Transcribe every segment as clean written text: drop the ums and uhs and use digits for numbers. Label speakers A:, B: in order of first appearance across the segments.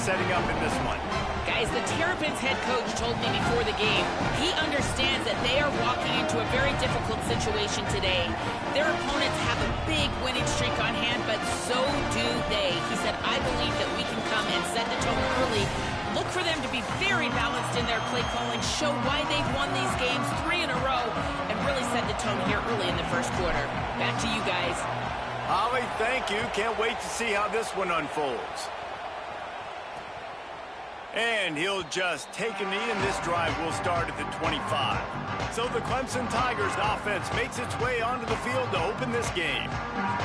A: setting up in this one.
B: Guys, the Terrapins head coach told me before the game he understands that they are walking into a very difficult situation today. Their opponents have a big winning streak on hand, but so do they. He said, I believe that we can come and set the tone early. Look for them to be very balanced in their play calling, show why they've won these games 3 in a row, and really set the tone here early in the first quarter. Back to you guys.
A: Holly, thank you. Can't wait to see how this one unfolds. And he'll just take a knee, and this drive will start at the 25. So the Clemson Tigers offense makes its way onto the field to open this game.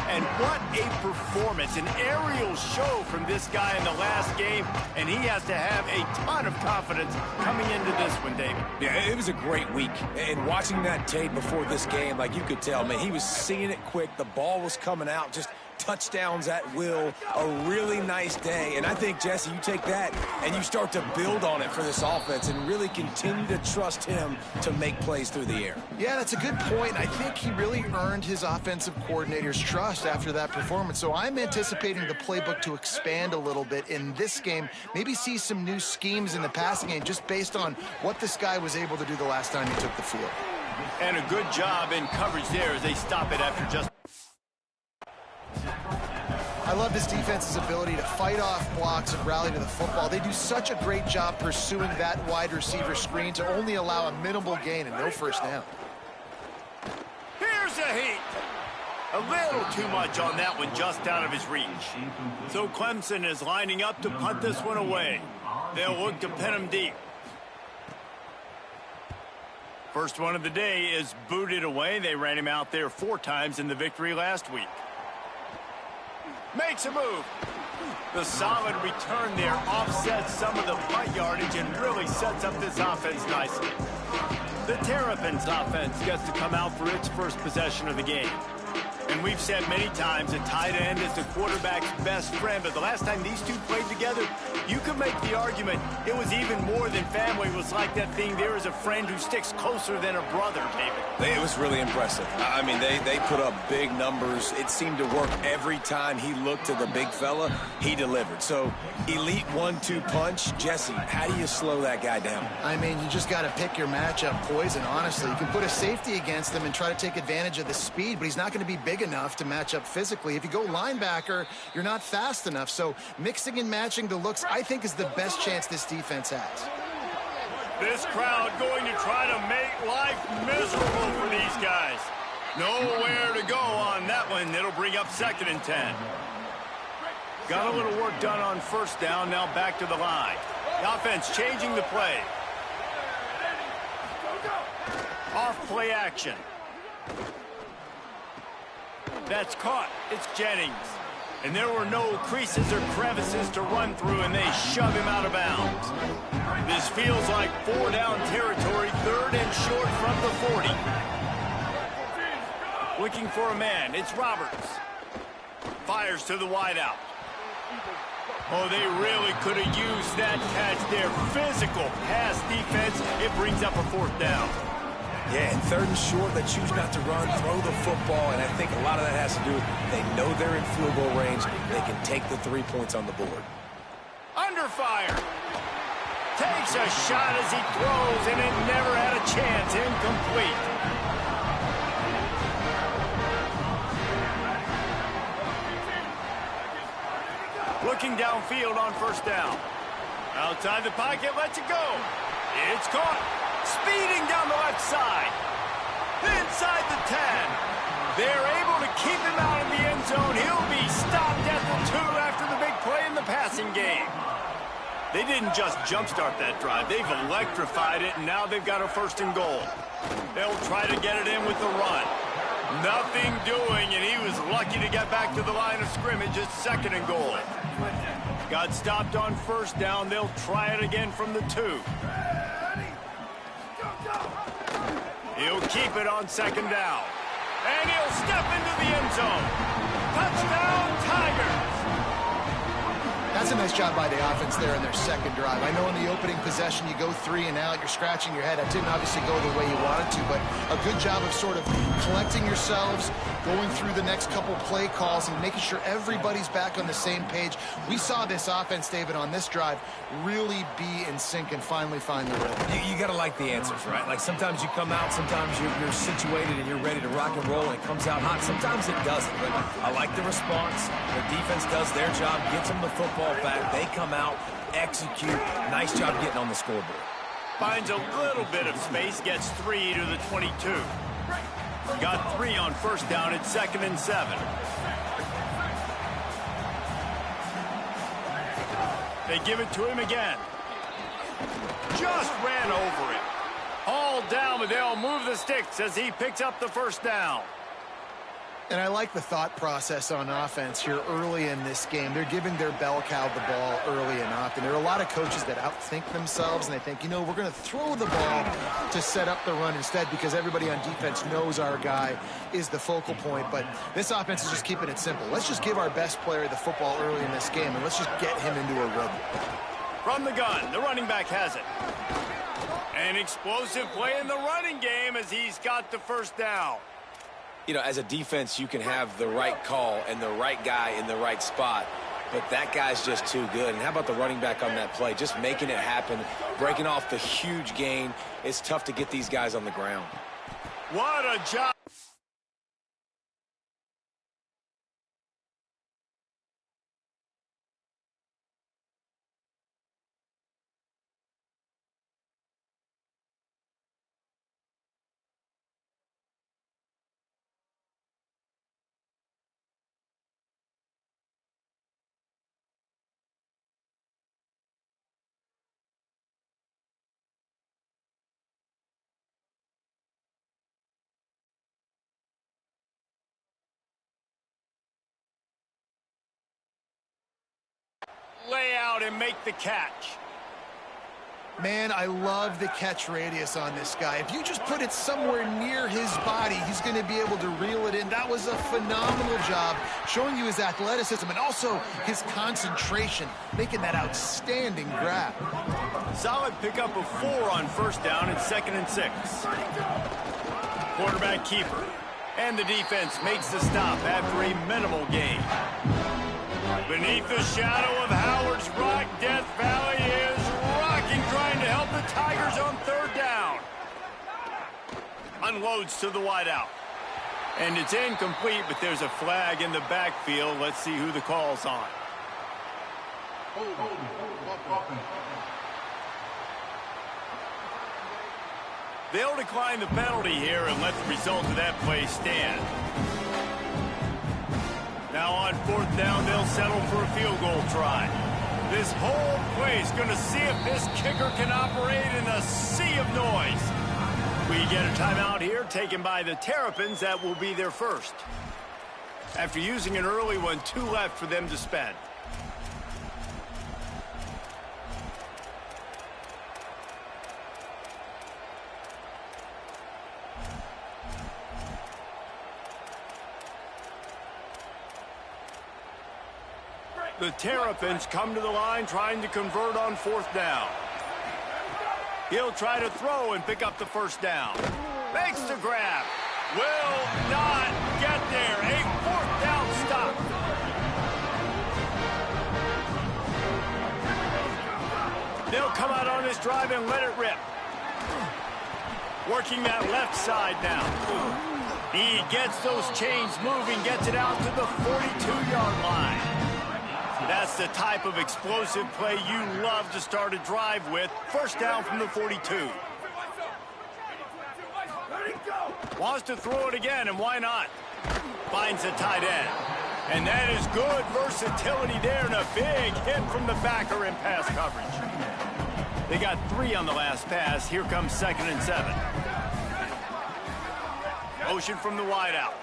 A: And what a performance, an aerial show from this guy in the last game, and he has to have a ton of confidence coming into this one, David.
C: Yeah, it was a great week. And watching that tape before this game, like you could tell, man, he was seeing it quick. The ball was coming out, just touchdowns at will, a really nice day. And I think, Jesse, you take that and you start to build on it for this offense and really continue to trust him to make plays through the air.
D: Yeah, that's a good point. I think he really earned his offensive coordinator's trust after that performance. So I'm anticipating the playbook to expand a little bit in this game, maybe see some new schemes in the passing game just based on what this guy was able to do the last time he took the field.
A: And a good job in coverage there as they stop it after just...
D: I love this defense's ability to fight off blocks and rally to the football. They do such a great job pursuing that wide receiver screen to only allow a minimal gain and no first down.
A: Here's a heat. A little too much on that one, just out of his reach. So Clemson is lining up to punt this one away. They'll look to pin him deep. First one of the day is booted away. They ran him out there 4 times in the victory last week. Makes a move. The solid return there offsets some of the punt yardage and really sets up this offense nicely. The Terrapins offense gets to come out for its first possession of the game. And we've said many times a tight end is the quarterback's best friend, but the last time these two played together, you could make the argument it was even more than family. It was like that thing, there is a friend who sticks closer than a brother, David.
C: It was really impressive. I mean, they put up big numbers. It seemed to work every time he looked to the big fella, he delivered. So, elite 1-2 punch. Jesse, how do you slow that guy down?
D: I mean, you just got to pick your matchup poison, honestly. You can put a safety against him and try to take advantage of the speed, but he's not going to be big enough to match up physically. If you go linebacker, you're not fast enough. So mixing and matching the looks, I think, is the best chance this defense has.
A: This crowd going to try to make life miserable for these guys. Nowhere to go on that one. It'll bring up 2nd and 10. Got a little work done on first down. Now back to the line. The offense changing the play. Off play action. That's caught. It's Jennings. And there were no creases or crevices to run through, and they shove him out of bounds. This feels like 4-down territory, 3rd and short from the 40. Looking for a man. It's Roberts. Fires to the wideout. Oh, they really could have used that catch there. Physical pass defense. It brings up a 4th down.
C: Yeah, and 3rd and short, they choose not to run, throw the football, and I think a lot of that has to do with they know they're in field goal range. They can take the 3 points on the board.
A: Under fire. Takes a shot as he throws, and it never had a chance. Incomplete. Looking downfield on first down. Outside the pocket, lets it go. It's caught. Speeding down the left side. Inside the 10. They're able to keep him out of the end zone. He'll be stopped at the 2 after the big play in the passing game. They didn't just jumpstart that drive. They've electrified it, and now they've got a 1st and goal. They'll try to get it in with the run. Nothing doing, and he was lucky to get back to the line of scrimmage. It's 2nd and goal. Got stopped on first down. They'll try it again from the 2. He'll keep it on 2nd down. And he'll step into the end zone. Touchdown, Tigers!
D: That's a nice job by the offense there in their 2nd drive. I know in the opening possession you go 3 and out, you're scratching your head. That didn't obviously go the way you wanted to, but a good job of sort of collecting yourselves, going through the next couple play calls and making sure everybody's back on the same page. We saw this offense, David, on this drive really be in sync and finally find the rhythm.
C: You got to like the answers, right? Like sometimes you come out, sometimes you're situated and you're ready to rock and roll and it comes out hot. Sometimes it doesn't. But I like the response. The defense does their job, gets them the football back. They come out, execute. Nice job getting on the scoreboard.
A: Finds a little bit of space, gets 3 to the 22. Got 3 on first down at 2nd and 7. They give it to him again. Just ran over him. Hauled down, but they'll move the sticks as he picks up the first down.
D: And I like the thought process on offense here early in this game. They're giving their bell cow the ball early and often. There are a lot of coaches that outthink themselves, and they think, you know, we're going to throw the ball to set up the run instead because everybody on defense knows our guy is the focal point. But this offense is just keeping it simple. Let's just give our best player the football early in this game, and let's just get him into a rhythm.
A: From the gun, the running back has it. An explosive play in the running game as he's got the first down.
C: You know, as a defense, you can have the right call and the right guy in the right spot, but that guy's just too good. And how about the running back on that play? Just making it happen, breaking off the huge gain. It's tough to get these guys on the ground.
A: What a job. Lay out and make the catch.
D: Man, I love the catch radius on this guy. If you just put it somewhere near his body, he's going to be able to reel it in. That was a phenomenal job showing you his athleticism and also his concentration, making that outstanding grab.
A: Solid pickup of 4 on first down and 2nd and 6. Quarterback keeper. And the defense makes the stop after a minimal gain. Beneath the shadow of Howard's Rock, Death Valley is rocking, trying to help the Tigers on 3rd down. Unloads to the wideout. And it's incomplete, but there's a flag in the backfield. Let's see who the call's on. They'll decline the penalty here and let the result of that play stand. Now on 4th down, they'll settle for a field goal try. This whole play's going to see if this kicker can operate in a sea of noise. We get a timeout here taken by the Terrapins. That will be their first. After using an early one, 2 left for them to spend. The Terrapins come to the line trying to convert on 4th down. He'll try to throw and pick up the first down. Makes the grab. Will not get there. A 4th down stop. They'll come out on this drive and let it rip. Working that left side now. He gets those chains moving, gets it out to the 42-yard line. That's the type of explosive play you love to start a drive with. First down from the 42. Wants to throw it again, and why not? Finds a tight end. And that is good versatility there, and a big hit from the backer in pass coverage. They got 3 on the last pass. Here comes 2nd and 7. Motion from the wideout.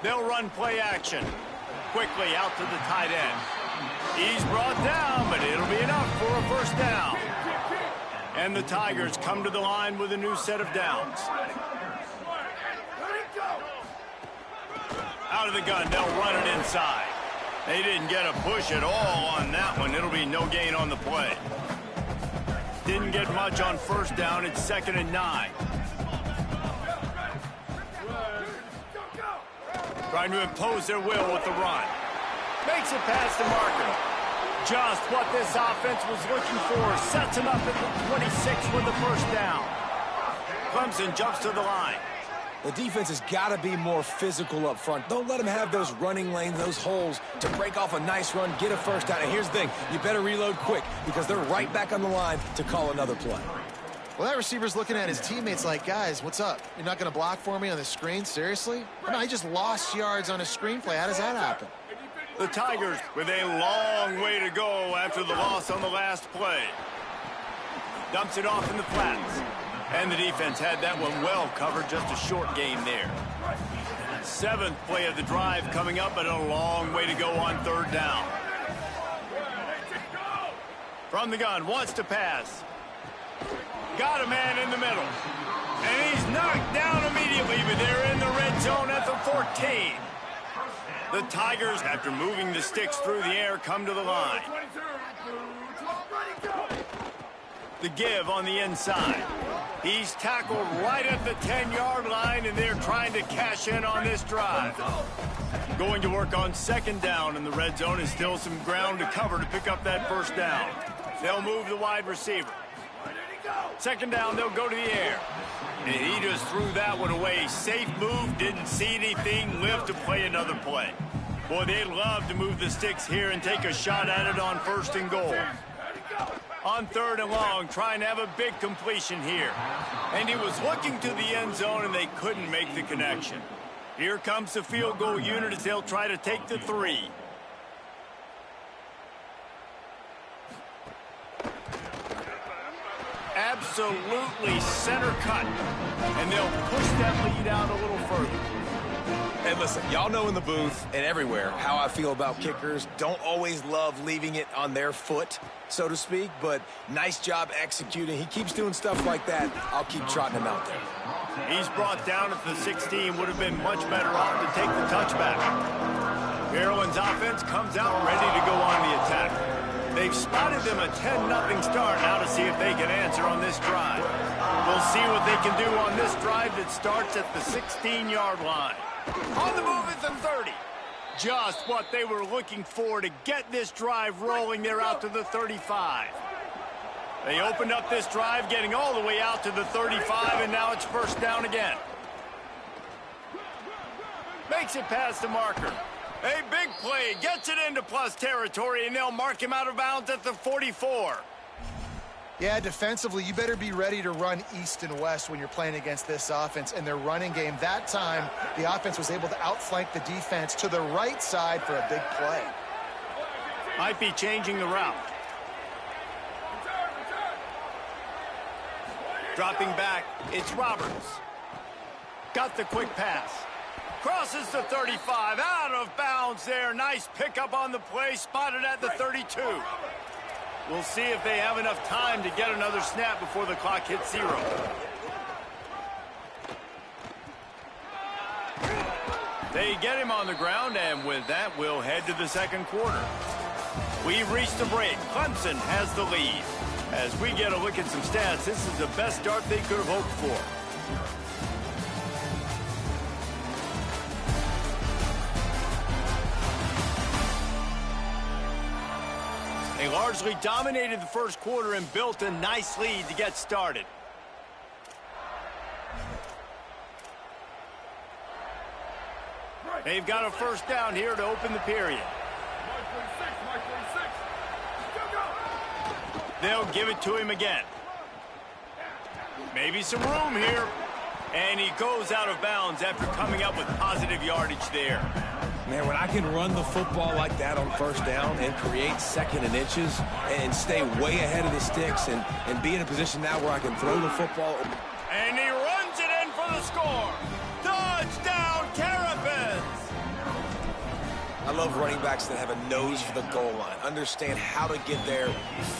A: They'll run play action. Quickly out to the tight end. He's brought down, but it'll be enough for a first down. And the Tigers come to the line with a new set of downs. Out of the gun, they'll run it inside. They didn't get a push at all on that one. It'll be no gain on the play. Didn't get much on first down. It's 2nd and 9. Trying to impose their will with the run. Makes it past the marker. Just what this offense was looking for. Sets him up at the 26 with the first down. Clemson jumps to the line.
C: The defense has got to be more physical up front. Don't let them have those running lanes, those holes to break off a nice run, get a first down. And here's the thing, you better reload quick because they're right back on the line to call another play.
D: Well, that receiver's looking at his teammates like, guys, what's up? You're not going to block for me on the screen? Seriously? No, I just lost yards on a screen play. How does that happen?
A: The Tigers with a long way to go after the loss on the last play. Dumps it off in the flats. And the defense had that one well covered, just a short gain there. 7th play of the drive coming up, but a long way to go on 3rd down. From the gun, wants to pass. Got a man in the middle. And he's knocked down immediately, but they're in the red zone at the 14. The Tigers, after moving the sticks through the air, come to the line. The give on the inside. He's tackled right at the 10-yard line, and they're trying to cash in on this drive. Going to work on 2nd down in the red zone, and still some ground to cover to pick up that first down. They'll move the wide receiver. 2nd down, they'll go to the air. And he just threw that one away. Safe move, didn't see anything, lived to play another play. Boy, they'd love to move the sticks here and take a shot at it on 1st and goal. On 3rd and long, trying to have a big completion here. And he was looking to the end zone, and they couldn't make the connection. Here comes the field goal unit as they'll try to take the 3. Absolutely center cut. And they'll push that lead out a little further.
C: And listen, y'all know in the booth and everywhere how I feel about kickers. Don't always love leaving it on their foot, so to speak, but nice job executing. He keeps doing stuff like that. I'll keep trotting him out there.
A: He's brought down at the 16. Would have been much better off to take the touchback. Maryland's offense comes out ready to go on the attack. They've spotted them a 10-0 start. Now to see if they can answer on this drive. We'll see what they can do on this drive that starts at the 16-yard line. On the move at the 30. Just what they were looking for to get this drive rolling. They're out to the 35. They opened up this drive, getting all the way out to the 35, and now it's 1st down again. Makes it past the marker. A big play, gets it into plus territory, and they'll mark him out of bounds at the 44.
D: Yeah, defensively, you better be ready to run east and west when you're playing against this offense and their running game. That time, the offense was able to outflank the defense to the right side for a big play.
A: Might be changing the route. Dropping back, it's Roberts. Got the quick pass. Crosses the 35, out of bounds there. Nice pickup on the play, spotted at the 32. We'll see if they have enough time to get another snap before the clock hits 0. They get him on the ground, and with that, we'll head to the 2nd quarter. We've reached the break. Clemson has the lead. As we get a look at some stats, this is the best start they could have hoped for. They largely dominated the 1st quarter and built a nice lead to get started. They've got a 1st down here to open the period. They'll give it to him again. Maybe some room here. And he goes out of bounds after coming up with positive yardage there.
C: Man, when I can run the football like that on 1st down and create 2nd and inches and stay way ahead of the sticks and be in a position now where I can throw the football.
A: And he runs it in for the score. Touchdown, Terrapins!
C: I love running backs that have a nose for the goal line, understand how to get there,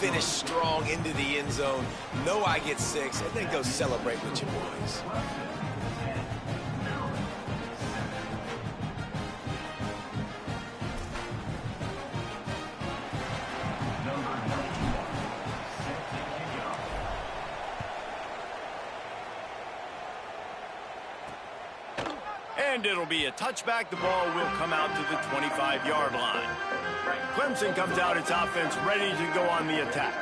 C: finish strong into the end zone, know I get 6, and then go celebrate with your boys.
A: And it'll be a touchback. The ball will come out to the 25-yard line. Clemson comes out its offense ready to go on the attack.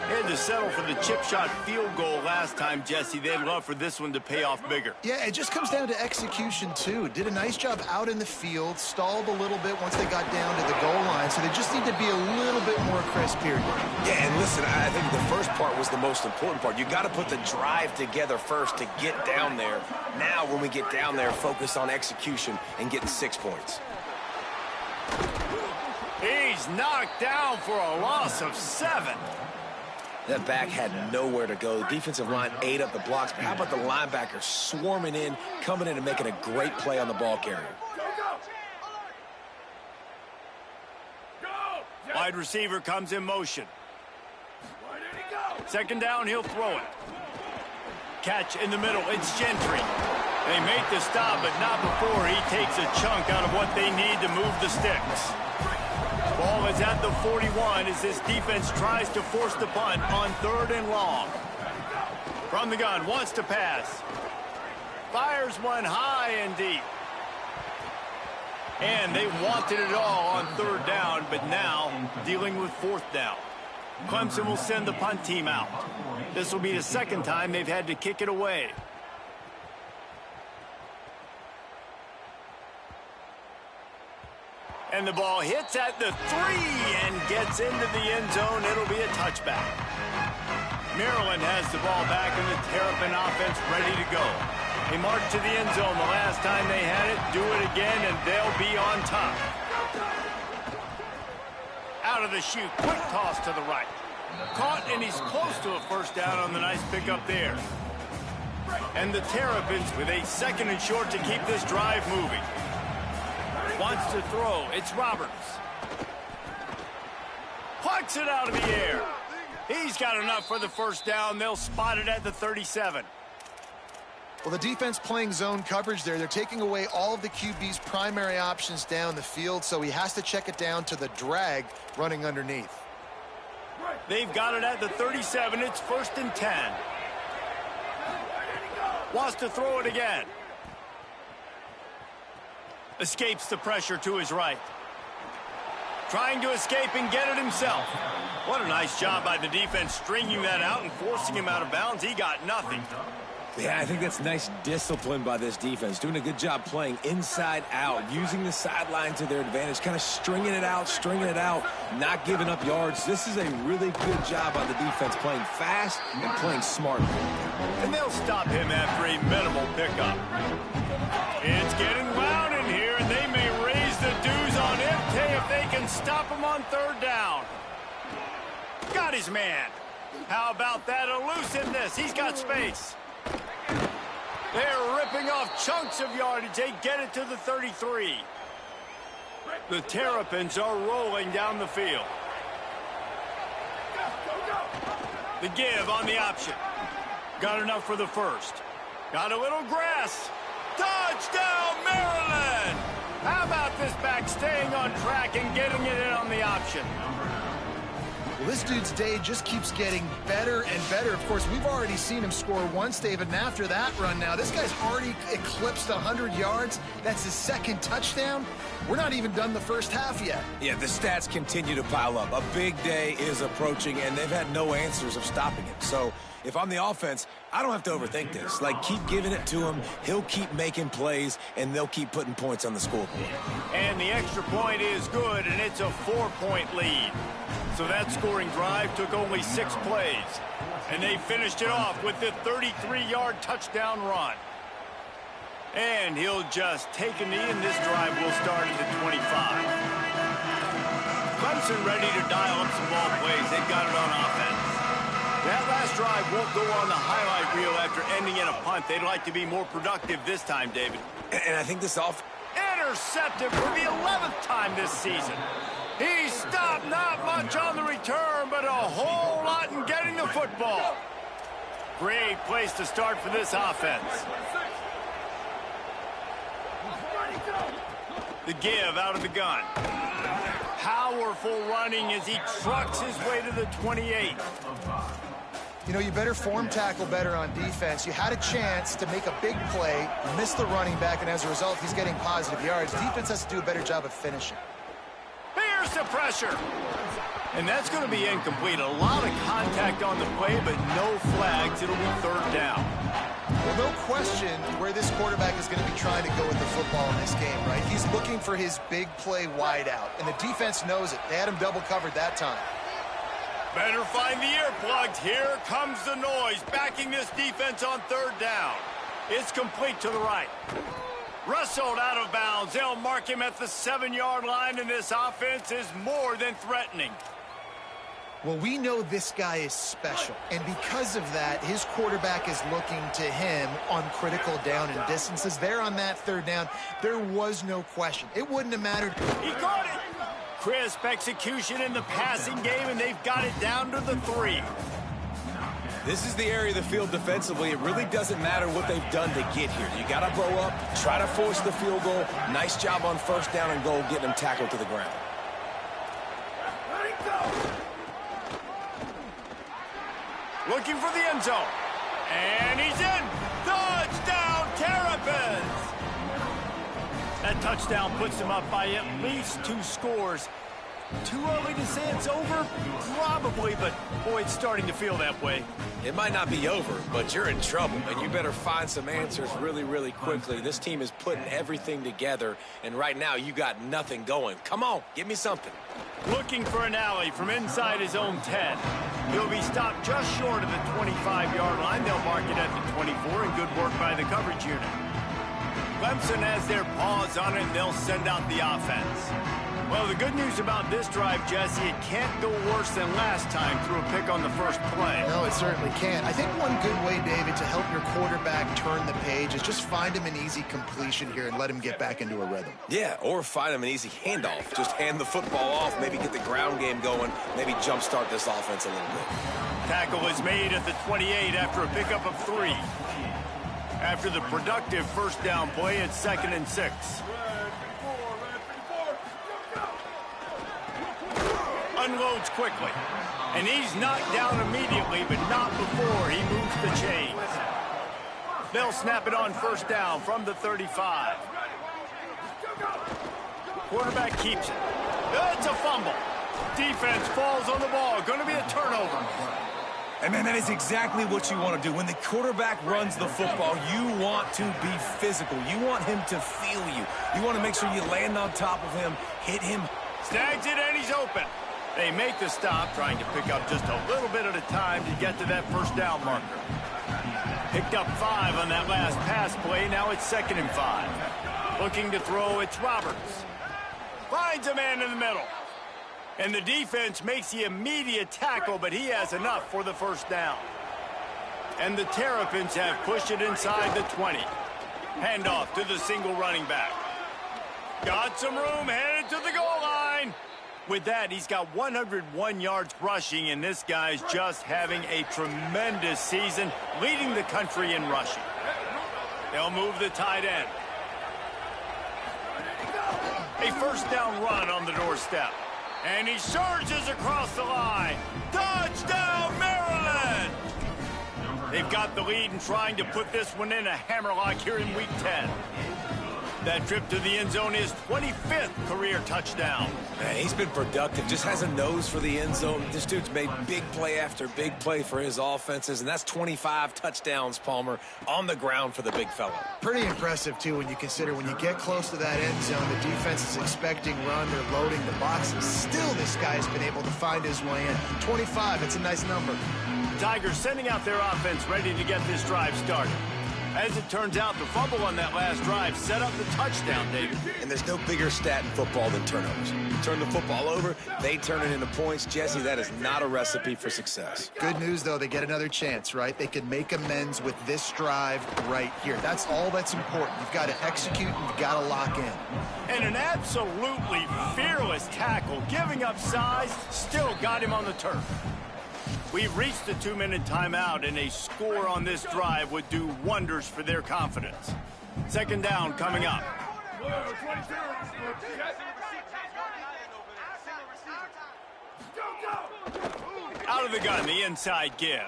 A: They had to settle for the chip shot field goal last time, Jesse. They'd love for this one to pay off bigger.
D: Yeah, it just comes down to execution, too. Did a nice job out in the field, stalled a little bit once they got down to the goal line, so they just need to be a little bit more crisp here.
C: Yeah, and listen, I think the first part was the most important part. You got to put the drive together first to get down there. Now, when we get down there, focus on execution and getting 6 points.
A: He's knocked down for a loss of 7.
C: That back had nowhere to go. The defensive line ate up the blocks. But how about the linebacker swarming in, coming in and making a great play on the ball carrier?
A: Wide receiver comes in motion. Second down, he'll throw it. Catch in the middle, it's Gentry. They make the stop, but not before he takes a chunk out of what they need to move the sticks. Ball is at the 41 as this defense tries to force the punt on 3rd and long. From the gun, wants to pass. Fires one high and deep. And they wanted it all on 3rd down, but now dealing with 4th down. Clemson will send the punt team out. This will be the 2nd time they've had to kick it away. And the ball hits at the 3 and gets into the end zone. It'll be a touchback. Maryland has the ball back and the Terrapin offense ready to go. They marched to the end zone the last time they had it. Do it again and they'll be on top. Out of the chute, quick toss to the right. Caught, and he's close to a 1st down on the nice pickup there. And the Terrapins with a 2nd and short to keep this drive moving. Wants to throw. It's Roberts. Plucks it out of the air. He's got enough for the 1st down. They'll spot it at the 37.
D: Well, the defense playing zone coverage there. They're taking away all of the QB's primary options down the field, so he has to check it down to the drag running underneath.
A: They've got it at the 37. It's 1st and 10. Wants to throw it again. Escapes the pressure to his right. Trying to escape and get it himself. What a nice job by the defense stringing that out and forcing him out of bounds. He got nothing.
C: Yeah, I think that's nice discipline by this defense. Doing a good job playing inside out, using the sideline to their advantage, kind of stringing it out, not giving up yards. This is a really good job by the defense, playing fast and playing smart.
A: And they'll stop him after a minimal pickup. It's getting loud in here, and they may raise the dues on MT if they can stop him on 3rd down. Got his man. How about that elusiveness? He's got space. They're ripping off chunks of yardage. They get it to the 33. The Terrapins are rolling down the field. The give on the option. Got enough for the 1st. Got a little grass. Touchdown, Maryland! How about this back staying on track and getting it in on the option?
D: Well, this dude's day just keeps getting better and better. Of course, we've already seen him score once, David, and after that run now, this guy's already eclipsed 100 yards. That's his 2nd touchdown. We're not even done the 1st half yet.
C: Yeah, the stats continue to pile up. A big day is approaching, and they've had no answers of stopping it. So if I'm the offense, I don't have to overthink this. Like, keep giving it to him. He'll keep making plays, and they'll keep putting points on the scoreboard.
A: And the extra point is good, and it's a 4-point lead. So that scoring drive took only 6 plays. And they finished it off with the 33-yard touchdown run. And he'll just take a knee, and this drive will start at the 25. Clemson ready to dial up some ball plays. They've got it on offense. That last drive won't go on the highlight reel after ending in a punt. They'd like to be more productive this time, David.
C: And I think this
A: intercepted for the 11th time this season. He stopped not much on the return, but a whole lot in getting the football. Great place to start for this offense. The give out of the gun. Powerful running as he trucks his way to the 28.
D: You know, you better form tackle better on defense. You had a chance to make a big play, missed the running back, and as a result, he's getting positive yards. Defense has to do a better job of finishing.
A: Here's the pressure. And that's going to be incomplete. A lot of contact on the play, but no flags. It'll be third down.
D: Well, no question where this quarterback is going to be trying to go with the football in this game, right? He's looking for his big play wide out, and the defense knows it. They had him double covered that time.
A: Better find the earplugs. Here comes the noise, backing this defense on third down. It's complete to the right. Wrestled out of bounds. They'll mark him at the 7-yard line, and this offense is more than threatening.
D: Well, we know this guy is special, and because of that, his quarterback is looking to him on critical down and distances. There on that third down, there was no question. It wouldn't have mattered.
A: He caught it. Crisp execution in the passing game, and they've got it down to the 3.
C: This is the area of the field defensively. It really doesn't matter what they've done to get here. You got to bow up, try to force the field goal. Nice job on first down and goal, getting them tackled to the ground.
A: Looking for the end zone. And he's in. Touchdown, Terrapins! That touchdown puts them up by at least 2 scores. Too early to say it's over? Probably, but boy, it's starting to feel that way.
C: It might not be over, but you're in trouble, and you better find some answers really, really quickly. This team is putting everything together, and right now you got nothing going. Come on, give me something.
A: Looking for an alley from inside his own 10. He'll be stopped just short of the 25-yard line. They'll mark it at the 24, and good work by the coverage unit. Clemson has their paws on it, and they'll send out the offense. Well, the good news about this drive, Jesse, it can't go worse than last time through a pick on the first play.
D: No, it certainly can't. I think one good way, David, to help your quarterback turn the page is just find him an easy completion here and let him get back into a rhythm.
C: Yeah, or find him an easy handoff. Just hand the football off, maybe get the ground game going, maybe jumpstart this offense a little bit.
A: Tackle is made at the 28 after a pickup of 3. After the productive first down play, it's 2nd and 6. Unloads quickly. And he's knocked down immediately, but not before he moves the chains. They'll snap it on first down from the 35. Quarterback keeps it. It's a fumble. Defense falls on the ball. Going to be a turnover.
C: And, man, that is exactly what you want to do. When the quarterback runs the football, you want to be physical. You want him to feel you. You want to make sure you land on top of him, hit him.
A: Snags it, and he's open. They make the stop, trying to pick up just a little bit at a time to get to that first down marker. Picked up 5 on that last pass play. Now it's 2nd and 5. Looking to throw, it's Roberts. Finds a man in the middle. And the defense makes the immediate tackle, but he has enough for the first down. And the Terrapins have pushed it inside the 20. Handoff to the single running back. Got some room, headed to the goal line. With that, he's got 101 yards rushing, and this guy's just having a tremendous season, leading the country in rushing. They'll move the tight end. A first down run on the doorstep. And he surges across the line. Touchdown, Maryland! They've got the lead and trying to put this one in a hammerlock here in Week 10. That trip to the end zone is 25th career touchdown.
C: Man, he's been productive, just has a nose for the end zone. This dude's made big play after big play for his offenses, and that's 25 touchdowns, Palmer, on the ground for the big fella.
D: Pretty impressive, too, when you consider when you get close to that end zone, the defense is expecting run, they're loading the boxes. Still, this guy's been able to find his way in. 25, it's a nice number.
A: Tigers sending out their offense ready to get this drive started. As it turns out, the fumble on that last drive set up the touchdown, David.
C: And there's no bigger stat in football than turnovers. You turn the football over, they turn it into points. Jesse, that is not a recipe for success.
D: Good news, though, they get another chance, right? They can make amends with this drive right here. That's all that's important. You've got to execute and you've got to lock in.
A: And an absolutely fearless tackle, giving up size, still got him on the turf. We've reached the 2-minute timeout, and a score on this drive would do wonders for their confidence. Second down coming up. Out of the gun, the inside give.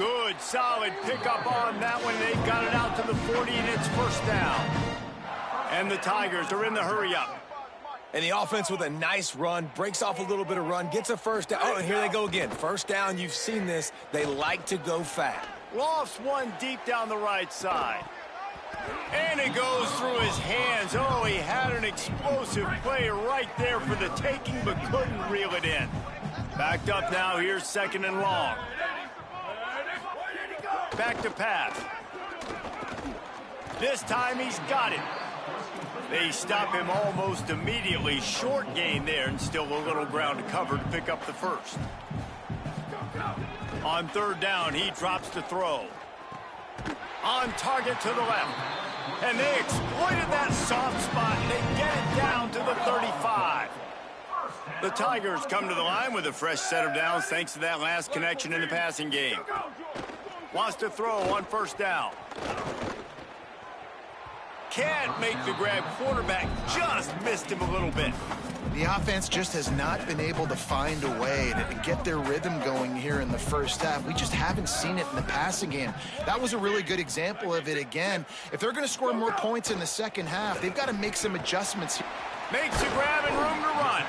A: Good, solid pickup on that one. They got it out to the 40, and it's first down. And the Tigers are in the hurry-up.
C: And the offense with a nice run, breaks off a little bit of run, gets a first down. Oh, and here they go again. First down, you've seen this. They like to go fat.
A: Lofts one deep down the right side. And it goes through his hands. Oh, he had an explosive play right there for the taking, but couldn't reel it in. Backed up now, here's second and long. Back to pass. This time he's got it. They stop him almost immediately. Short gain there, and still a little ground to cover to pick up the first. On third down, he drops to throw. On target to the left. And they exploited that soft spot. They get it down to the 35. The Tigers come to the line with a fresh set of downs thanks to that last connection in the passing game. Wants to throw on first down. Can't make the grab. Quarterback just missed him a little bit.
D: The offense just has not been able to find a way to get their rhythm going here in the first half. We just haven't seen it in the passing game. That was a really good example of it again. If they're going to score more points in the second half, they've got to make some adjustments here.
A: Makes the grab and room to run.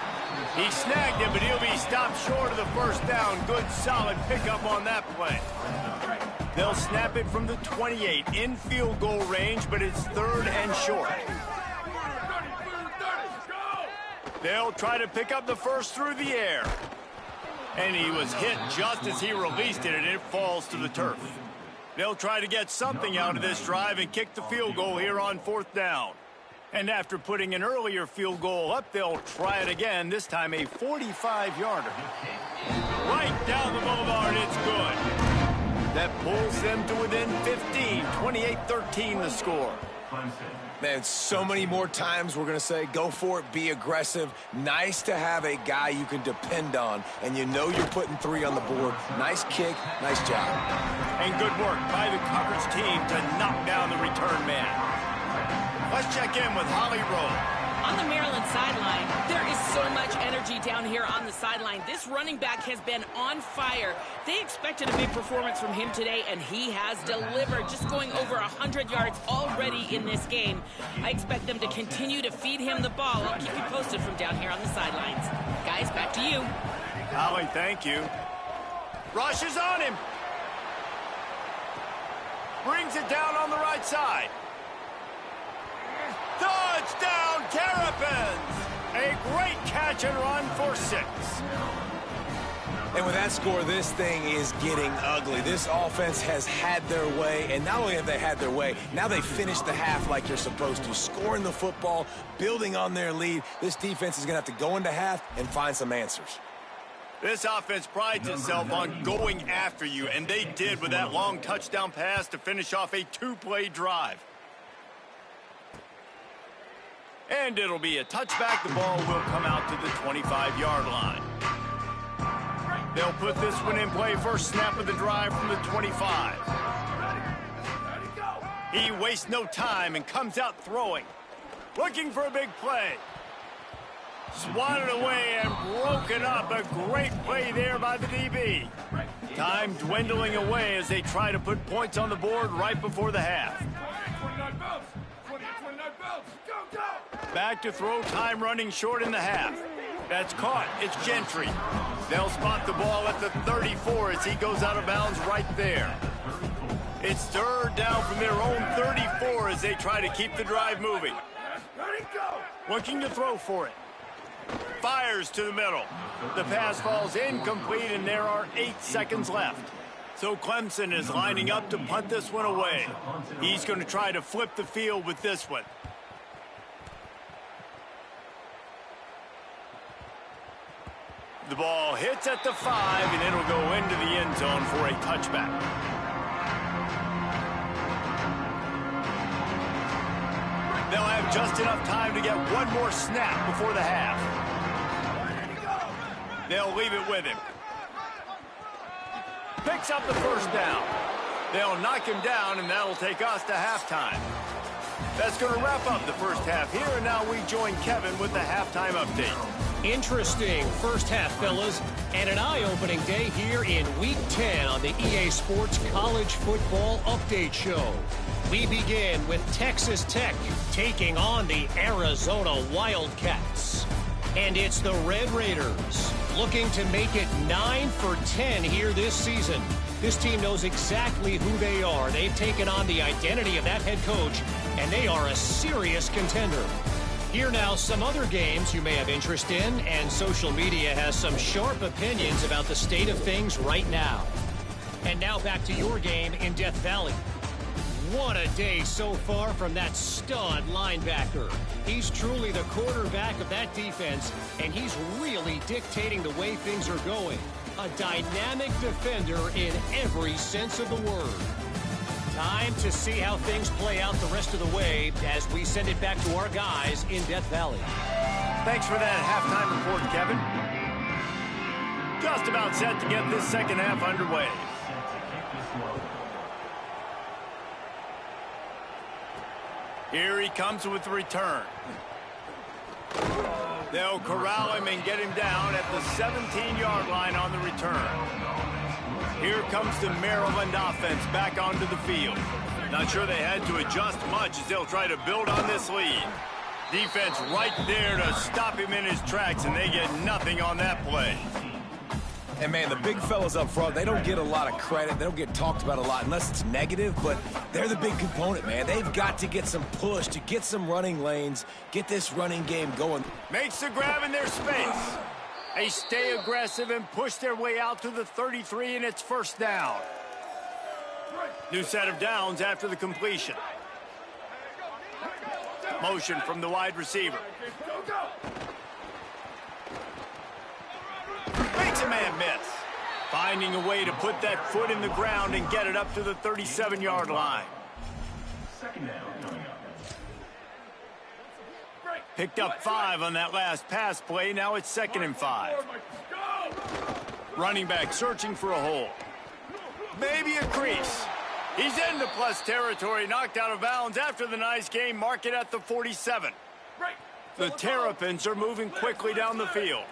A: He snagged him, but he'll be stopped short of the first down. Good, solid pickup on that play. They'll snap it from the 28 in field goal range, but it's third and short. They'll try to pick up the first through the air. And he was hit just as he released it, and it falls to the turf. They'll try to get something out of this drive and kick the field goal here on fourth down. And after putting an earlier field goal up, they'll try it again, this time a 45-yarder. Right down the boulevard, it's good. That pulls them to within 15, 28-13 the score.
C: Man, so many more times we're going to say, go for it, be aggressive. Nice to have a guy you can depend on, and you know you're putting 3 on the board. Nice kick, nice job.
A: And good work by the coverage team to knock down the return man. Let's check in with Holly Rowe.
B: On the Maryland sideline, there is so much energy down here on the sideline. This running back has been on fire. They expected a big performance from him today, and he has delivered, just going over 100 yards already in this game. I expect them to continue to feed him the ball. I'll keep you posted from down here on the sidelines. Guys, back to you.
A: Holly, thank you. Rush is on him. Brings it down on the right side. Touchdown, Terrapins! A great catch and run for 6.
C: And with that score, this thing is getting ugly. This offense has had their way, and not only have they had their way, now they finished the half like you're supposed to, scoring the football, building on their lead. This defense is going to have to go into half and find some answers.
A: This offense prides itself on going after you, and they did with that long touchdown pass to finish off a 2-play drive. And it'll be a touchback. The ball will come out to the 25-yard line. They'll put this one in play. First snap of the drive from the 25. He wastes no time and comes out throwing. Looking for a big play. Swatted away and broken up. A great play there by the DB. Time dwindling away as they try to put points on the board right before the half. Back to throw, time running short in the half. That's caught. It's Gentry. They'll spot the ball at the 34 as he goes out of bounds right there. It's third down from their own 34 as they try to keep the drive moving. Looking to throw for it. Fires to the middle. The pass falls incomplete, and there are 8 seconds left. So Clemson is lining up to punt this one away. He's going to try to flip the field with this one. The ball hits at the 5, and it'll go into the end zone for a touchback. They'll have just enough time to get one more snap before the half. They'll leave it with him. Picks up the first down. They'll knock him down, and that'll take us to halftime. That's going to wrap up the first half here, and now we join Kevin with the halftime update.
E: Interesting first half, fellas, and an eye-opening day here in Week 10 on the EA Sports College Football Update Show. We begin with Texas Tech taking on the Arizona Wildcats. And it's the Red Raiders looking to make it 9 for 10 here this season. This team knows exactly who they are. They've taken on the identity of that head coach, and they are a serious contender. Here now, some other games you may have interest in, and social media has some sharp opinions about the state of things right now. And now back to your game in Death Valley. What a day so far from that stud linebacker. He's truly the quarterback of that defense, and he's really dictating the way things are going. A dynamic defender in every sense of the word. Time to see how things play out the rest of the way as we send it back to our guys in Death Valley.
A: Thanks for that halftime report, Kevin. Just about set to get this second half underway. Here he comes with the return. They'll corral him and get him down at the 17-yard line on the return. Here comes the Maryland offense back onto the field. Not sure they had to adjust much as they'll try to build on this lead. Defense right there to stop him in his tracks, and they get nothing on that play.
C: And, man, the big fellas up front, they don't get a lot of credit. They don't get talked about a lot unless it's negative, but they're the big component, man. They've got to get some push to get some running lanes, get this running game going.
A: Makes the grab in their space. They stay aggressive and push their way out to the 33, and it's first down. New set of downs after the completion. Motion from the wide receiver. Makes a man miss. Finding a way to put that foot in the ground and get it up to the 37-yard line. Picked up 5 on that last pass play. Now it's 2nd and 5. Running back searching for a hole. Maybe a crease. He's into plus territory, knocked out of bounds after the nice game. Mark it at the 47. The Terrapins are moving quickly down the field.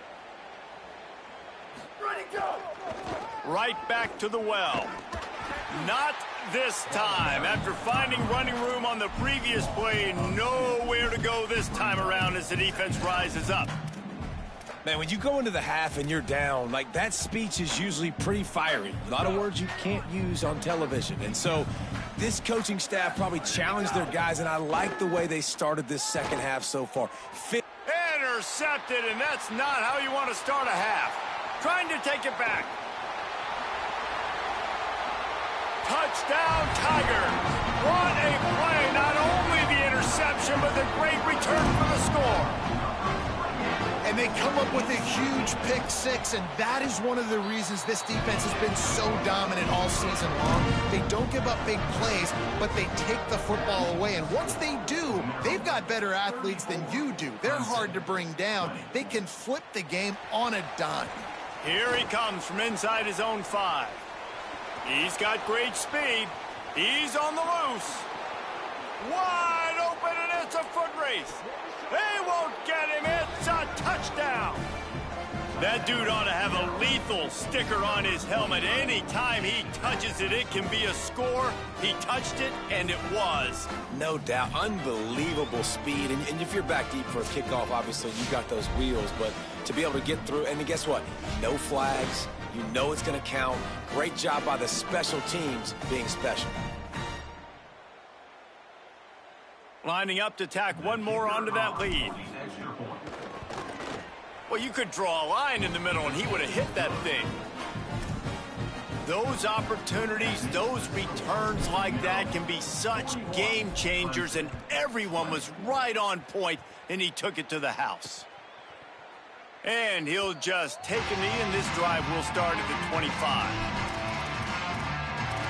A: Right back to the well. Not this time. After finding running room on the previous play, nowhere to go this time around as the defense rises up.
C: Man, when you go into the half and you're down, like, that speech is usually pretty fiery. A lot of words you can't use on television. And so this coaching staff probably challenged their guys, and I like the way they started this second half so far.
A: Intercepted, and that's not how you want to start a half. Trying to take it back. Touchdown, Tigers. What a play. Not only the interception, but the great return for the score.
D: And they come up with a huge pick-6, and that is one of the reasons this defense has been so dominant all season long. They don't give up big plays, but they take the football away. And once they do, they've got better athletes than you do. They're hard to bring down. They can flip the game on a dime.
A: Here he comes from inside his own 5. He's got great speed. He's on the loose. Wide open, and it's a foot race. They won't get him. It's a touchdown. That dude ought to have a lethal sticker on his helmet. Anytime he touches it, it can be a score. He touched it, and it was.
C: No doubt. Unbelievable speed. And if you're back deep for a kickoff, obviously you got those wheels. But to be able to get through, and guess what? No flags. You know it's going to count. Great job by the special teams being special.
A: Lining up to tack one more onto that lead. Well, you could draw a line in the middle, and he would have hit that thing. Those opportunities, those returns like that can be such game changers, and everyone was right on point, and he took it to the house. And he'll just take a knee, and this drive will start at the 25.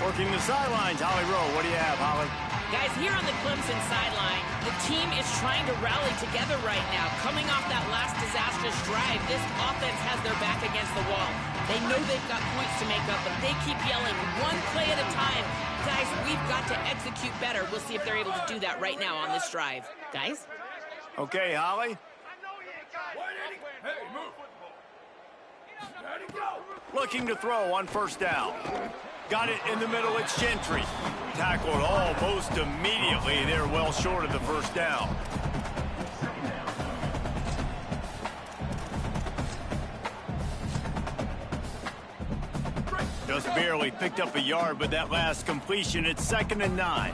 A: Working the sidelines, Holly Rowe. What do you have, Holly?
B: Guys, here on the Clemson sideline, The team is trying to rally together right now. Coming off that last disastrous drive, this offense has their back against the wall. They know they've got points to make up, but they keep yelling one play at a time. Guys, we've got to execute better. We'll see if they're able to do that right now on this drive. Guys?
A: Okay, Holly. Looking to throw on first down. Got it in the middle, it's Gentry. Tackled almost immediately. They're well short of the first down. Just barely picked up a yard, but that last completion, it's 2nd and 9.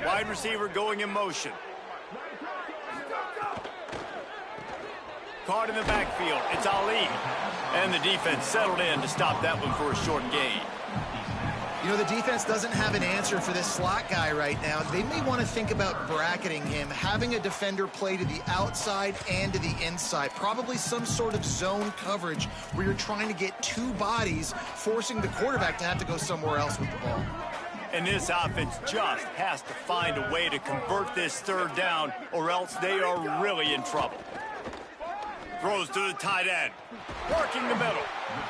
A: Wide receiver going in motion. Caught in the backfield, it's Ali. And the defense settled in to stop that one for a short gain.
D: You know, the defense doesn't have an answer for this slot guy right now. They may want to think about bracketing him, having a defender play to the outside and to the inside. Probably some sort of zone coverage where you're trying to get two bodies, forcing the quarterback to have to go somewhere else with the ball.
A: And this offense just has to find a way to convert this third down, or else they are really in trouble. Throws to the tight end. Working the middle.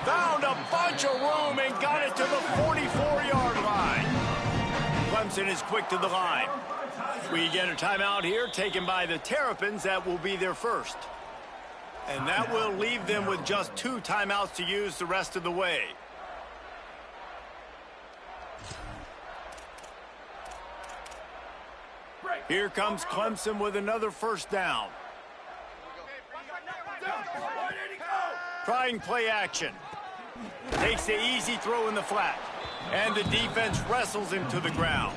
A: Found a bunch of room and got it to the 44-yard line. Clemson is quick to the line. We get a timeout here taken by the Terrapins. That will be their first. And that will leave them with just 2 timeouts to use the rest of the way. Here comes Clemson with another first down. Trying play action. Takes the easy throw in the flat. And the defense wrestles him to the ground.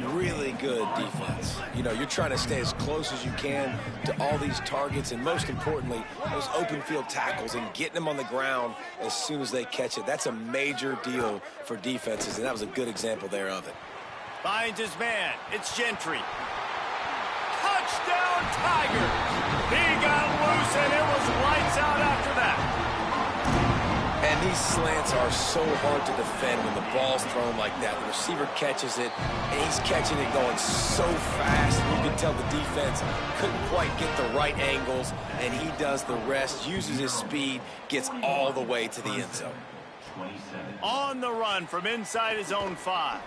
C: Really good defense. You know, you're trying to stay as close as you can to all these targets, and most importantly, those open field tackles and getting them on the ground as soon as they catch it. That's a major deal for defenses, and that was a good example there of it.
A: Finds his man. It's Gentry. Touchdown, Tigers! He got loose, and it was lights out after that.
C: And these slants are so hard to defend when the ball's thrown like that. The receiver catches it, and he's catching it going so fast. You can tell the defense couldn't quite get the right angles, and he does the rest, uses his speed, gets all the way to the end zone.
A: On the run from inside his own 5.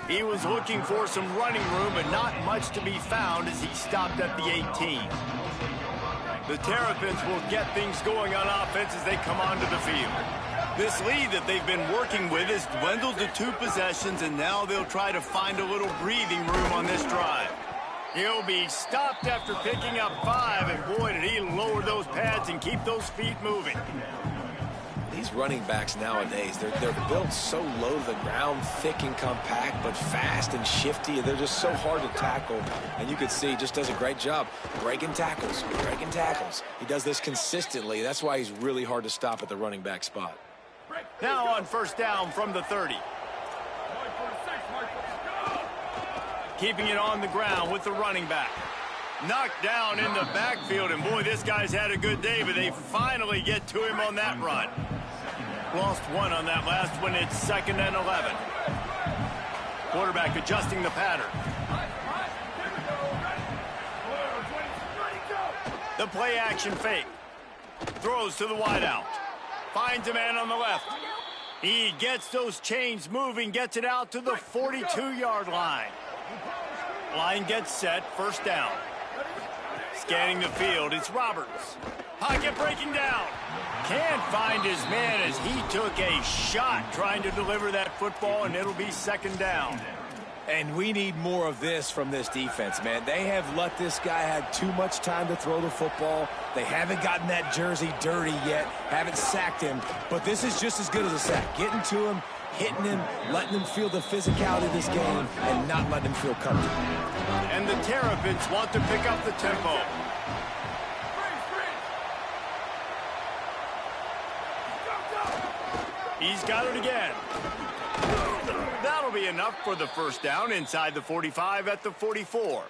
A: He was looking for some running room, but not much to be found as he stopped at the 18. The Terrapins will get things going on offense as they come onto the field. This lead that they've been working with has dwindled to 2 possessions, and now they'll try to find a little breathing room on this drive. He'll be stopped after picking up 5, and boy, did he lower those pads and keep those feet moving.
C: These running backs nowadays, they're built so low to the ground, thick and compact, but fast and shifty. They're just so hard to tackle. And you can see he just does a great job breaking tackles, breaking tackles. He does this consistently. That's why he's really hard to stop at the running back spot.
A: Now on first down from the 30. Keeping it on the ground with the running back. Knocked down in the backfield, and boy, this guy's had a good day, but they finally get to him on that run. Lost 1 on that last one. It's 2nd and 11. Quarterback adjusting the pattern. The play action fake. Throws to the wideout. Finds a man on the left. He gets those chains moving, gets it out to the 42-yard line. Line gets set, first down. Scanning the field, it's Roberts. Pocket breaking down. Can't find his man as he took a shot trying to deliver that football, and it'll be 2nd down.
C: And we need more of this from this defense, man. They have let this guy have too much time to throw the football. They haven't gotten that jersey dirty yet, haven't sacked him, but this is just as good as a sack. Getting to him, hitting him, letting him feel the physicality of this game, and not letting him feel comfortable.
A: And the Terrapins want to pick up the tempo. He's got it again. That'll be enough for the first down inside the 45 at the 44.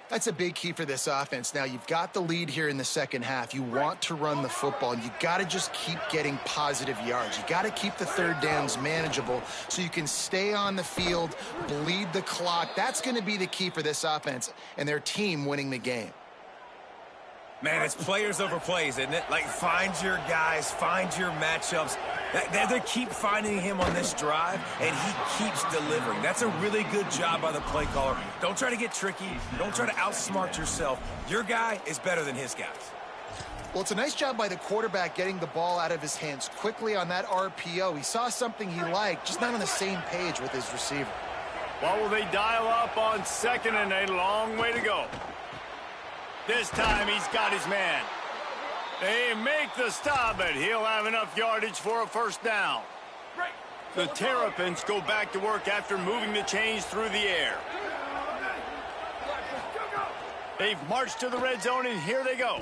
D: That's a big key for this offense. Now, you've got the lead here in the second half. You want to run the football, and you got to just keep getting positive yards. You got to keep the third downs manageable so you can stay on the field, bleed the clock. That's going to be the key for this offense and their team winning the game.
C: Man, it's players over plays, isn't it? Like, find your guys, find your matchups. They keep finding him on this drive, and he keeps delivering. That's a really good job by the play caller. Don't try to get tricky. Don't try to outsmart yourself. Your guy is better than his guys.
D: Well, it's a nice job by the quarterback getting the ball out of his hands quickly on that RPO. He saw something he liked, just not on the same page with his receiver.
A: What will they dial up on second and a long way to go? This time he's got his man. They make the stop, but he'll have enough yardage for a first down. The Terrapins go back to work after moving the chains through the air. They've marched to the red zone, and here they go.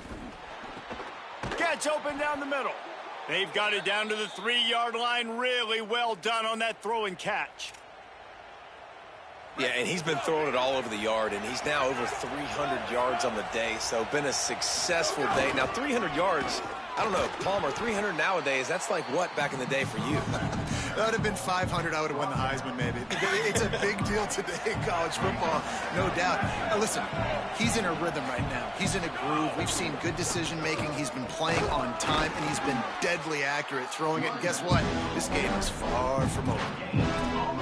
A: Catch open down the middle. They've got it down to the 3-yard line. Really well done on that throw and catch.
C: Yeah, and he's been throwing it all over the yard, and he's now over 300 yards on the day, so been a successful day. Now, 300 yards, I don't know, Palmer, 300 nowadays, that's like what back in the day for you?
D: That would have been 500. I would have won the Heisman, maybe. It's a big deal today in college football, no doubt. Now, listen, he's in a rhythm right now. He's in a groove. We've seen good decision-making. He's been playing on time, and he's been deadly accurate throwing it. And guess what? This game is far from over.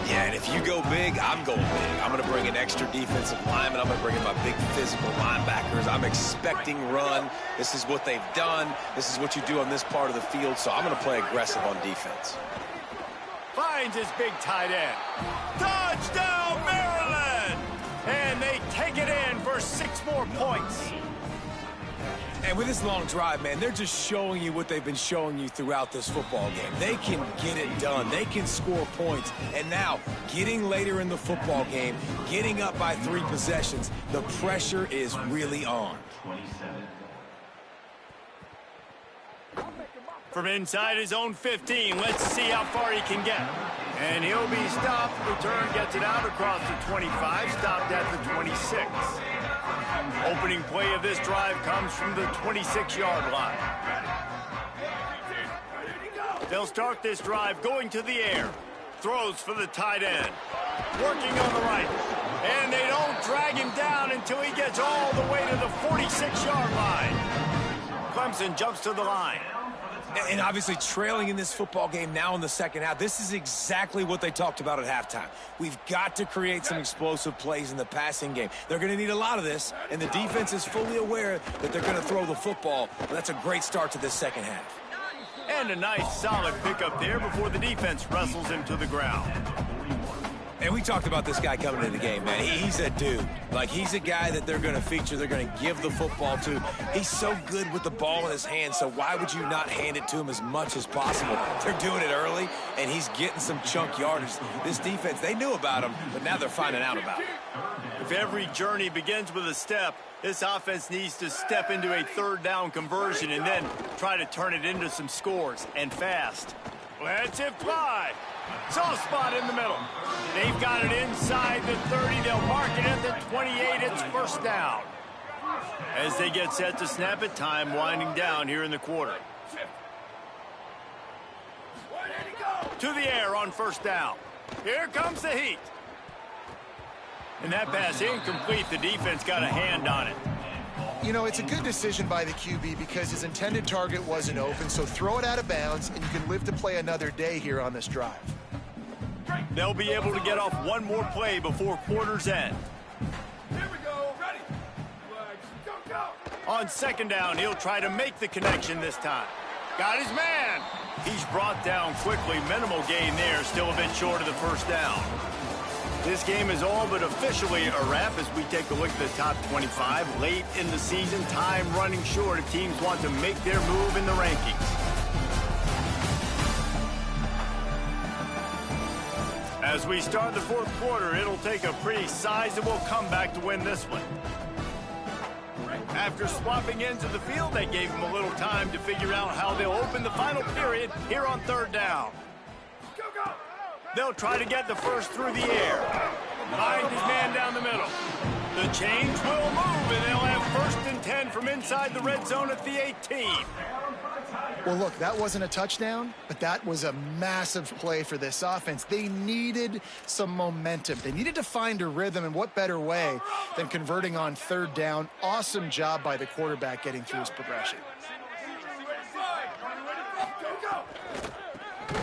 C: Yeah, and if you go big, I'm going big. I'm going to bring an extra defensive lineman. I'm going to bring in my big physical linebackers. I'm expecting run. This is what they've done. This is what you do on this part of the field, so I'm going to play aggressive on defense.
A: Finds his big tight end. Touchdown, Maryland! And they take it in for 6 more points.
C: And with this long drive, man, they're just showing you what they've been showing you throughout this football game. They can get it done. They can score points. And now, getting later in the football game, getting up by 3 possessions, the pressure is really on.
A: From inside his own 15, let's see how far he can get. And he'll be stopped. Return gets it out across the 25, stopped at the 26. Opening play of this drive comes from the 26-yard line. They'll start this drive going to the air. Throws for the tight end. Working on the right. And they don't drag him down until he gets all the way to the 46-yard line. Clemson jumps to the line.
C: And obviously trailing in this football game now in the second half. This is exactly what they talked about at halftime. We've got to create some explosive plays in the passing game. They're going to need a lot of this, and the defense is fully aware that they're going to throw the football. But that's a great start to this second half.
A: And a nice solid pickup there before the defense wrestles him to the ground.
C: And we talked about this guy coming into the game, man. He's a dude. Like, he's a guy that they're going to feature, they're going to give the football to. He's so good with the ball in his hand, so why would you not hand it to him as much as possible? They're doing it early, and he's getting some chunk yardage. This defense, they knew about him, but now they're finding out about it.
A: If every journey begins with a step, this offense needs to step into a third down conversion and then try to turn it into some scores, and fast. Let's it fly. Soft spot in the middle. They've got it inside the 30. They'll mark it at the 28. It's first down. As they get set to snap it, time winding down here in the quarter. To the air on first down. Here comes the heat. And that pass incomplete. The defense got a hand on it.
D: You know, it's a good decision by the QB because his intended target wasn't open, so throw it out of bounds, and you can live to play another day here on this drive.
A: They'll be able to get off one more play before quarter's end. Here we go, ready. Go, go. On second down, he'll try to make the connection this time. Got his man. He's brought down quickly. Minimal gain there, still a bit short of the first down. This game is all but officially a wrap as we take a look at the top 25. Late in the season, time running short if teams want to make their move in the rankings. As we start the fourth quarter, it'll take a pretty sizable comeback to win this one. After swapping ends of the field, they gave him a little time to figure out how they'll open the final period here on third down. They'll try to get the first through the air. Find his man down the middle. The change will move, and they'll have 1st and 10 from inside the red zone at the 18.
D: Well, look, that wasn't a touchdown, but that was a massive play for this offense. They needed some momentum. They needed to find a rhythm, and what better way than converting on 3rd down. Awesome job by the quarterback getting through his progression.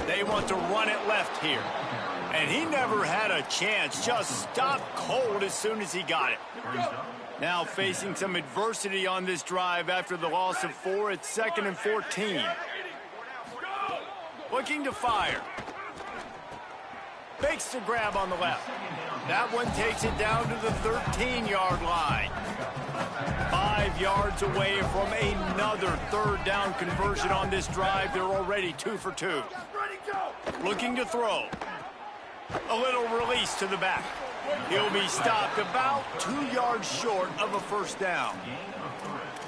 A: They want to run it left here. And he never had a chance, just stopped cold as soon as he got it. Now facing some adversity on this drive after the loss of 4, it's 2nd and 14. Looking to fire. Fakes the grab on the left. That one takes it down to the 13-yard line. 5 yards away from another 3rd down conversion on this drive. They're already 2 for 2. Looking to throw. A little release to the back. He'll be stopped about 2 yards short of a 1st down.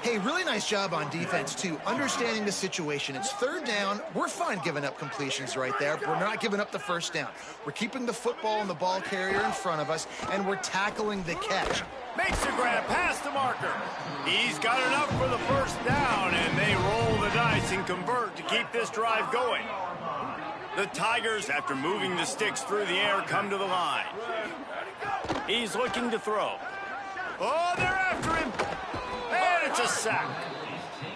D: Hey, really nice job on defense, too, understanding the situation. It's 3rd down. We're fine giving up completions right there. We're not giving up the 1st down. We're keeping the football and the ball carrier in front of us, and we're tackling the catch.
A: Makes the grab past the marker. He's got enough for the 1st down, and they roll the dice and convert to keep this drive going. The Tigers, after moving the sticks through the air, come to the line. He's looking to throw. Oh, they're after him. And it's a sack.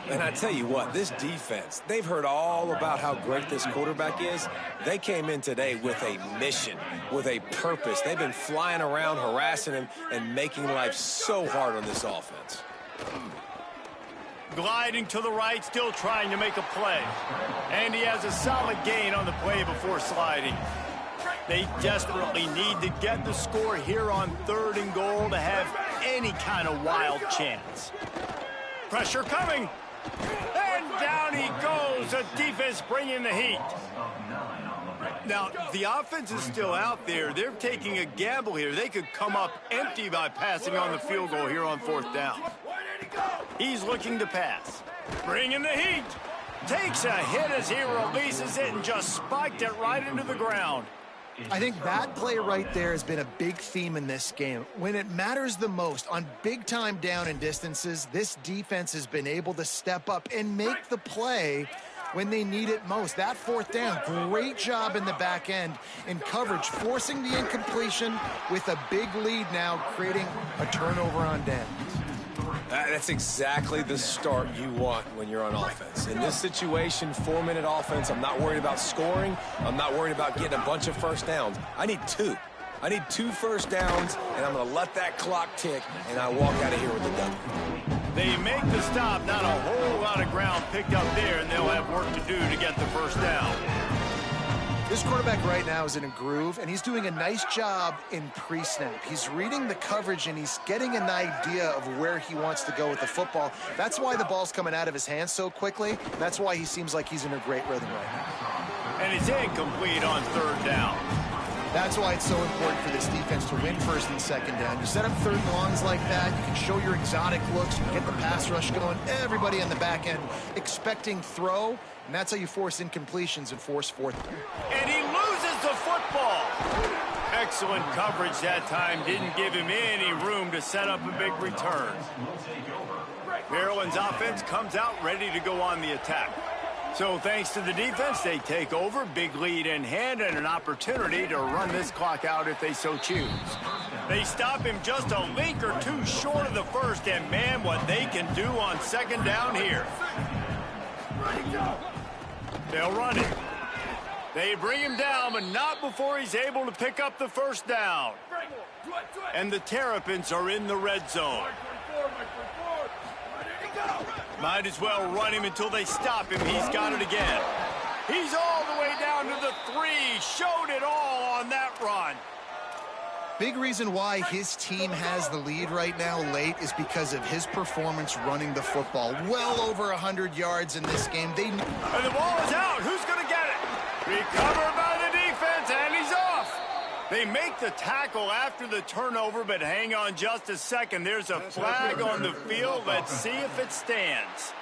C: And I tell you what, this defense, they've heard all about how great this quarterback is. They came in today with a mission, with a purpose. They've been flying around, harassing him, and making life so hard on this offense.
A: Gliding to the right, still trying to make a play. And he has a solid gain on the play before sliding. They desperately need to get the score here on 3rd and goal to have any kind of wild chance. Pressure coming. And down he goes. The defense bringing the heat. Now, the offense is still out there. They're taking a gamble here. They could come up empty by passing on the field goal here on 4th down. He's looking to pass. Bringing the heat. Takes a hit as he releases it and just spiked it right into the ground.
D: I think that play right there has been a big theme in this game. When it matters the most, on big-time down and distances, this defense has been able to step up and make the play when they need it most. That 4th down, great job in the back end in coverage, forcing the incompletion with a big lead now, creating a turnover on downs.
C: That's exactly the start you want when you're on offense. In this situation, 4-minute offense, I'm not worried about scoring. I'm not worried about getting a bunch of 1st downs. I need 2. I need 2 1st downs, and I'm going to let that clock tick, and I walk out of here with a W.
A: They make the stop. Not a whole lot of ground picked up there, and they'll have work to do to get the 1st down.
D: This quarterback right now is in a groove, and he's doing a nice job in pre-snap. He's reading the coverage, and he's getting an idea of where he wants to go with the football. That's why the ball's coming out of his hands so quickly. That's why he seems like he's in a great rhythm right now.
A: And it's incomplete on 3rd down.
D: That's why it's so important for this defense to win 1st and 2nd down. You set up 3rd and longs like that, you can show your exotic looks, you can get the pass rush going, everybody on the back end expecting throw, and that's how you force incompletions and force 4th down.
A: And he loses the football. Excellent coverage that time. Didn't give him any room to set up a big return. Maryland's offense comes out ready to go on the attack. So thanks to the defense, they take over, big lead in hand, and an opportunity to run this clock out if they so choose. They stop him just a link or 2 short of the 1st, and man, what they can do on 2nd down here. They'll run it. They bring him down, but not before he's able to pick up the 1st down. And the Terrapins are in the red zone. Might as well run him until they stop him. He's got it again. He's all the way down to the 3. Showed it all on that run.
D: Big reason why his team has the lead right now late is because of his performance running the football. Well over 100 yards in this game.
A: And the ball is out. Who's going to get it? Recovered by the defense, and he's off. They make the tackle after the turnover, but hang on just a second. There's a flag on the field. Let's see if it stands.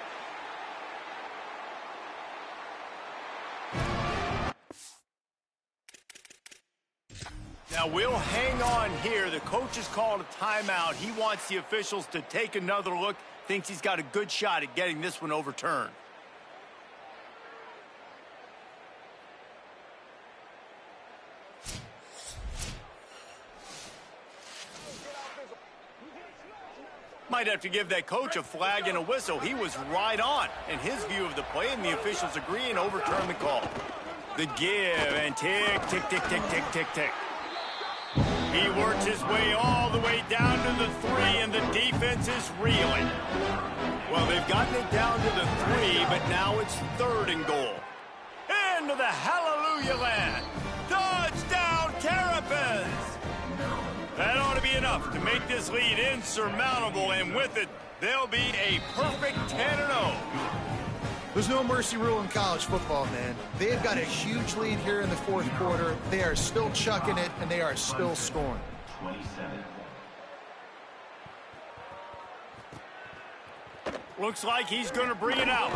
A: Now we'll hang on here. The coach has called a timeout. He wants the officials to take another look. Thinks he's got a good shot at getting this one overturned. Might have to give that coach a flag and a whistle. He was right on in his view of the play, and the officials agree and overturn the call. The give and tick, tick, tick, tick, tick, tick, tick. He works his way all the way down to the 3, and the defense is reeling. Well, they've gotten it down to the 3, but now it's 3rd and goal. Into the hallelujah land. Touchdown, Terrapins! That ought to be enough to make this lead insurmountable, and with it, they'll be a perfect 10-0.
D: There's no mercy rule in college football, man. They've got a huge lead here in the 4th quarter. They are still chucking it, and they are still scoring.
F: 27.
A: Looks like he's going to bring it out.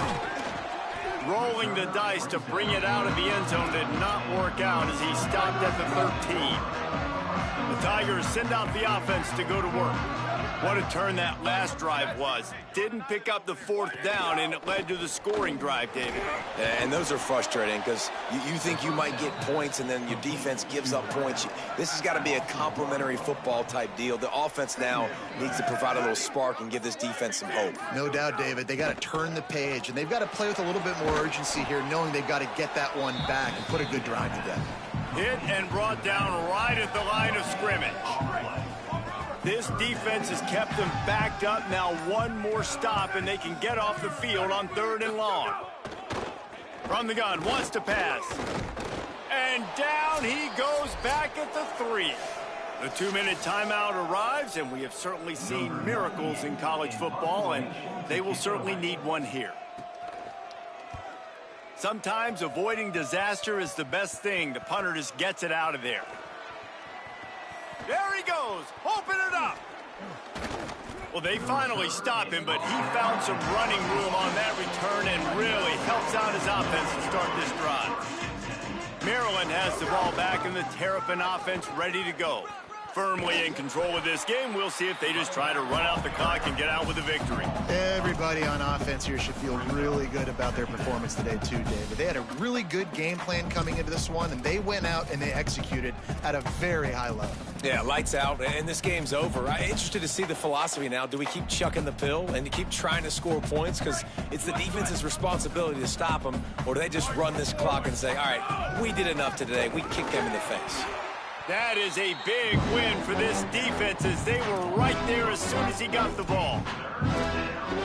A: Rolling the dice to bring it out of the end zone did not work out as he stopped at the 13. The Tigers send out the offense to go to work. What a turn that last drive was. Didn't pick up the 4th down, and it led to the scoring drive, David.
C: And those are frustrating because you think you might get points, and then your defense gives up points. This has got to be a complimentary football type deal. The offense now needs to provide a little spark and give this defense some hope.
D: No doubt, David. They got to turn the page, and they've got to play with a little bit more urgency here, knowing they've got to get that one back and put a good drive together.
A: Hit and brought down right at the line of scrimmage. This defense has kept them backed up. Now one more stop, and they can get off the field on 3rd and long. From the gun, wants to pass. And down he goes back at the 3. The 2-minute timeout arrives, and we have certainly seen miracles in college football, and they will certainly need one here. Sometimes avoiding disaster is the best thing. The punter just gets it out of there. There he goes. Open it up. Well, they finally stop him, but he found some running room on that return and really helps out his offense to start this drive. Maryland has the ball back, and the Terrapin offense ready to go. Firmly in control of this game. We'll see if they just try to run out the clock and get out with a victory.
D: Everybody on offense here should feel really good about their performance today too, David. They had a really good game plan coming into this one, and they went out and they executed at a very high level.
C: Yeah, lights out, and this game's over. I'm interested to see the philosophy now. Do we keep chucking the pill and keep trying to score points because it's the defense's responsibility to stop them, or do they just run this clock and say, all right, we did enough today. We kicked them in the face.
A: That is a big win for this defense as they were right there as soon as he got the ball.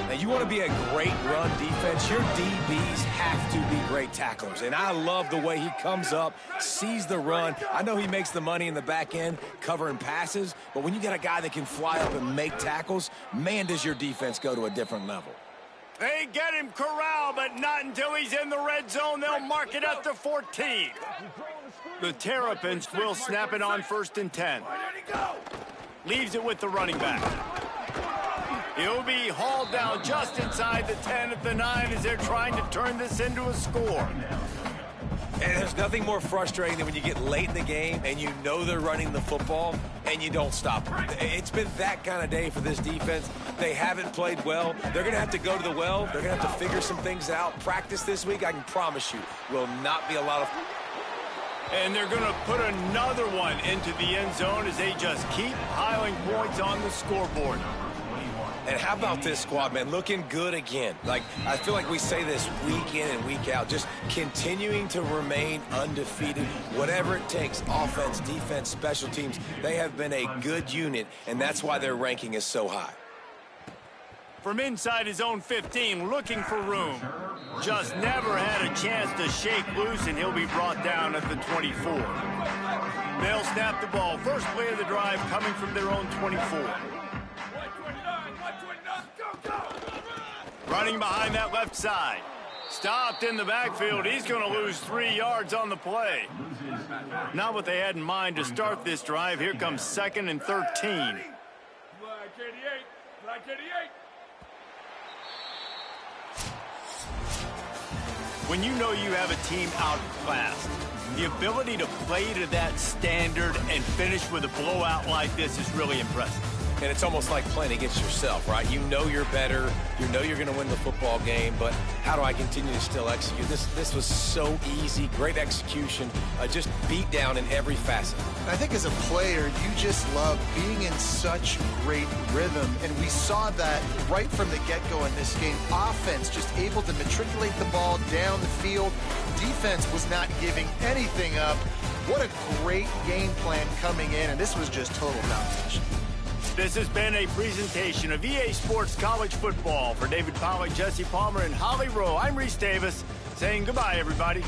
C: Now, you want to be a great run defense, your DBs have to be great tacklers. And I love the way he comes up, sees the run. I know he makes the money in the back end covering passes, but when you got a guy that can fly up and make tackles, man, does your defense go to a different level.
A: They get him corralled, but not until he's in the red zone. They'll mark it up to 14. The Terrapins will snap it on 1st and 10. Leaves it with the running back. He'll be hauled down just inside the 10 at the 9 as they're trying to turn this into a score.
C: And there's nothing more frustrating than when you get late in the game and you know they're running the football and you don't stop them. It's been that kind of day for this defense. They haven't played well. They're going to have to go to the well. They're going to have to figure some things out. Practice this week, I can promise you, will not be a lot of...
A: And they're going to put another one into the end zone as they just keep piling points on the scoreboard.
C: And how about this squad, man? Looking good again. Like, I feel like we say this week in and week out, just continuing to remain undefeated, whatever it takes, offense, defense, special teams. They have been a good unit, and that's why their ranking is so high.
A: From inside his own 15, looking for room. Just never had a chance to shake loose, and he'll be brought down at the 24. They'll snap the ball. First play of the drive coming from their own 24. Running behind that left side. Stopped in the backfield. He's going to lose 3 yards on the play. Not what they had in mind to start this drive. Here comes 2nd and 13. When you know you have a team outclassed, The ability to play to that standard and finish with a blowout like this is really impressive.
C: And it's almost like playing against yourself, right? You know you're better. You know you're going to win the football game, but how do I continue to still execute? This was so easy. Great execution. Just beat down in every facet.
D: I think as a player, you just love being in such great rhythm, and we saw that right from the get-go in this game. Offense just able to matriculate the ball down the field. Defense was not giving anything up. What a great game plan coming in, and this was just total domination.
A: This has been a presentation of EA Sports College Football. For David Pollack, Jesse Palmer, and Holly Rowe, I'm Reese Davis saying goodbye, everybody.